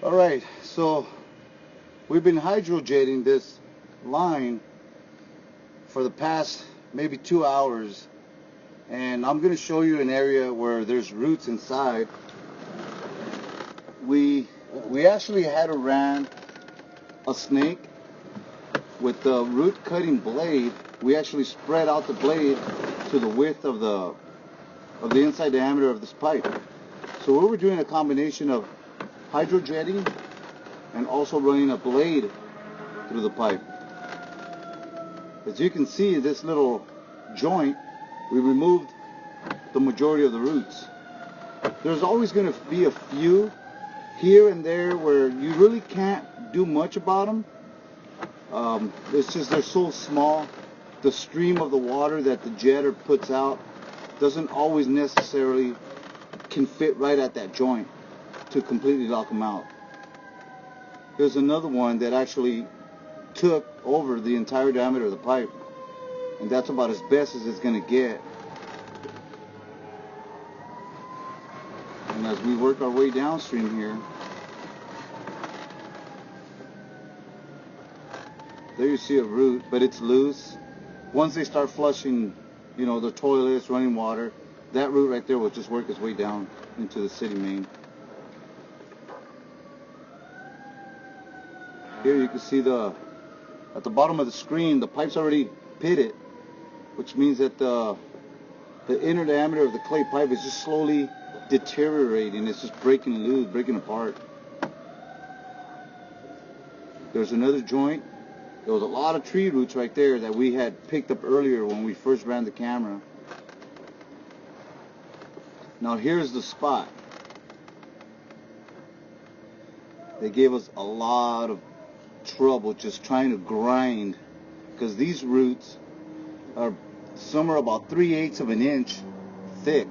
Alright, so we've been hydrojetting this line for the past maybe 2 hours, and I'm going to show you an area where there's roots inside. We actually had to ram a snake with the root cutting blade. We actually spread out the blade to the width of the inside diameter of this pipe. So we were doing a combination of hydrojetting and also running a blade through the pipe. As you can see, this little joint, we removed the majority of the roots. There's always going to be a few here and there where you really can't do much about them. It's just they're so small. The stream of the water that the jetter puts out doesn't always necessarily can fit right at that joint to completely lock them out. There's another one that actually took over the entire diameter of the pipe, and that's about as best as it's going to get. And as we work our way downstream here, there you see a root, but it's loose. Once they start flushing, the toilets, running water, that root right there will just work its way down into the city main. Here you can see at the bottom of the screen, the pipe's already pitted, which means that the inner diameter of the clay pipe is just slowly deteriorating. It's just breaking loose, breaking apart. There's another joint. There was a lot of tree roots right there that we had picked up earlier when we first ran the camera. Now here's the spot. They gave us a lot of trouble just trying to grind, because these roots are, some are about 3/8 of an inch thick,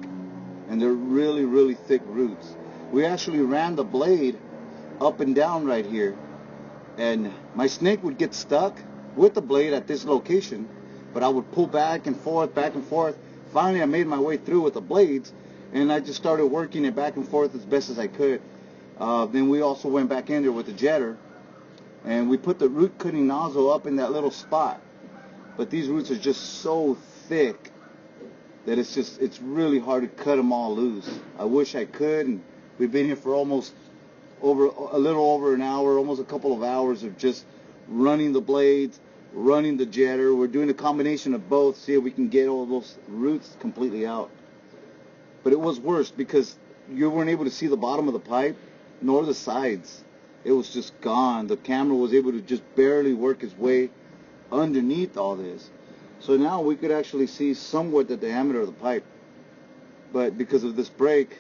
and they're really, really thick roots. We actually ran the blade up and down right here, and my snake would get stuck with the blade at this location, but I would pull back and forth, back and forth. Finally I made my way through with the blades, and I just started working it back and forth as best as I could. Then we also went back in there with the jetter, and we put the root cutting nozzle up in that little spot. But these roots are just so thick that it's really hard to cut them all loose. I wish I could, and we've been here for a little over an hour, almost a couple of hours of just running the blades, running the jetter. We're doing a combination of both, see if we can get all those roots completely out. But it was worse because you weren't able to see the bottom of the pipe nor the sides. It was just gone. The camera was able to just barely work its way underneath all this. So now we could actually see somewhat the diameter of the pipe. But because of this break,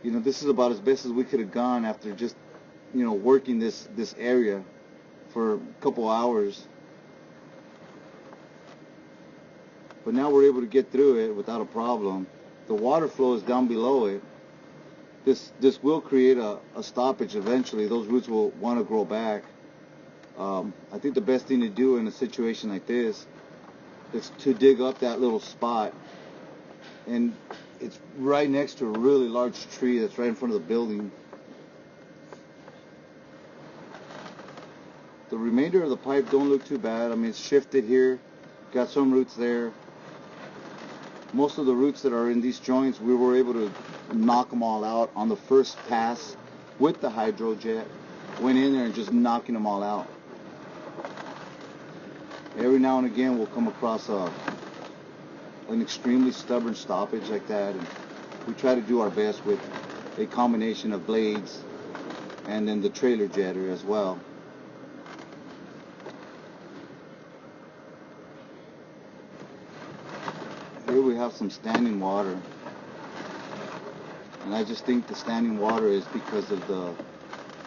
this is about as best as we could have gone after just, working this area for a couple hours. But now we're able to get through it without a problem. The water flow is down below it. This will create a stoppage eventually. Those roots will want to grow back. I think the best thing to do in a situation like this is to dig up that little spot, and it's right next to a really large tree that's right in front of the building. The remainder of the pipe don't look too bad. I mean, it's shifted here, got some roots there. Most of the roots that are in these joints, we were able to knock them all out on the first pass with the hydrojet. Went in there and just knocking them all out. Every now and again we'll come across an extremely stubborn stoppage like that, and we try to do our best with a combination of blades and then the trailer jetter as well. Here we have some standing water, and I just think the standing water is because of the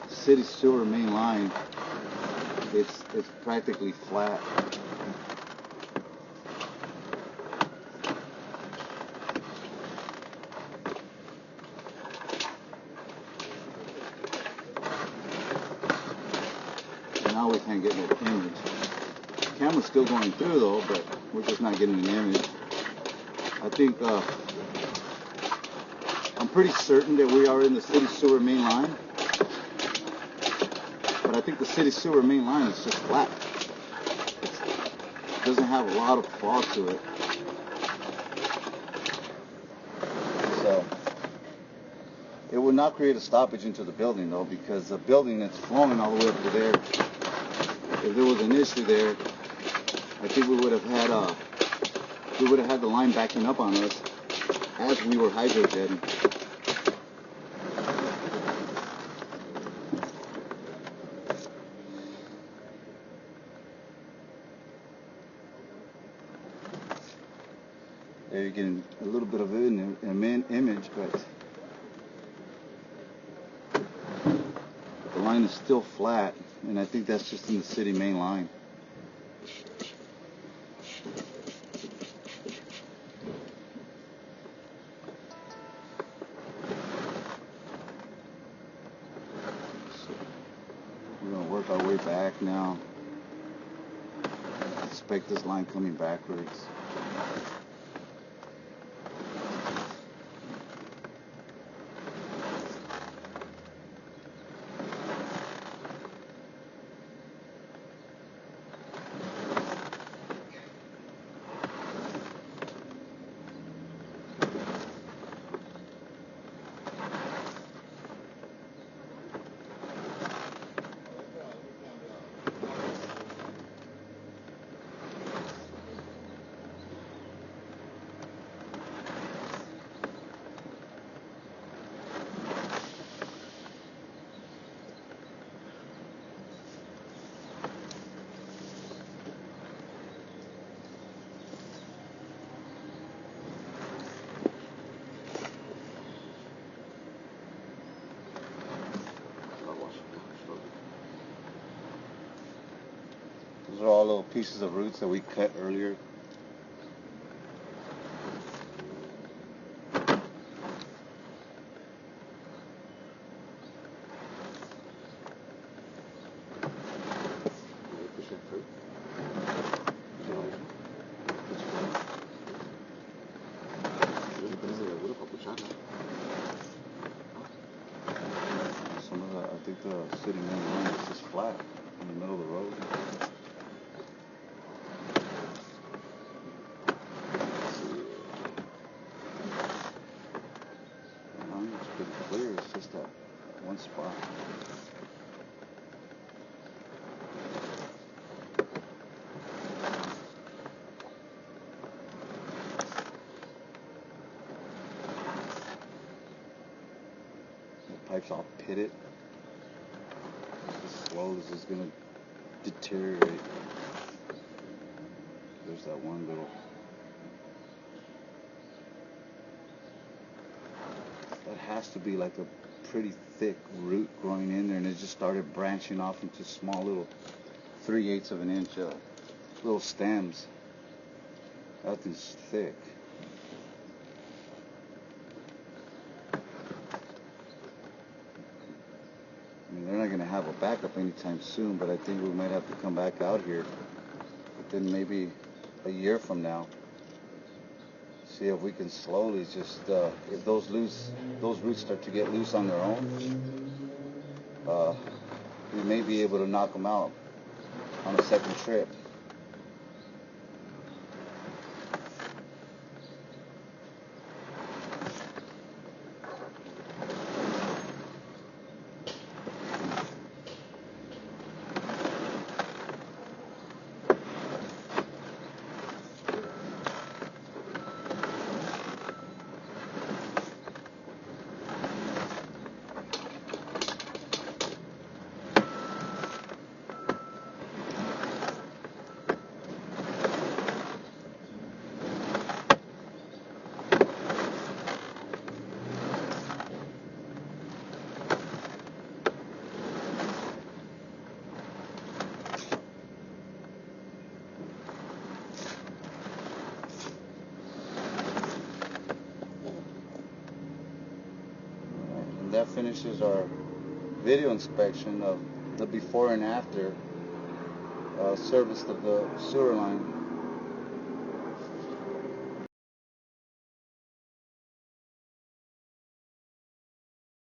city sewer main line. It's practically flat. Now we can't get no image. The camera's still going through though, but we're just not getting an image. I think I'm pretty certain that we are in the city sewer main line. But I think the city sewer main line is just flat. It doesn't have a lot of fall to it. So it would not create a stoppage into the building though, because the building that's flowing all the way up to there, if there was an issue there, I think we would have had the line backing up on us as we were hydrojetting. There you're getting a little bit of it in an image, but the line is still flat, and I think that's just in the city main line. We're going to work our way back now. I expect this line coming backwards. Those are all little pieces of roots that we cut earlier. Some of the, I think the city main line is just flat in the middle of the road. It's pretty clear, it's just that one spot. The pipe's all pitted. The slow is just gonna deteriorate. There's that one little. That has to be like a pretty thick root growing in there, and it just started branching off into small little 3/8 of an inch little stems. That thing's thick. I mean, they're not going to have a backup anytime soon, but I think we might have to come back out here within maybe a year from now. See if we can slowly just, if those roots start to get loose on their own, we may be able to knock them out on a second trip. That finishes our video inspection of the before and after service of the sewer line.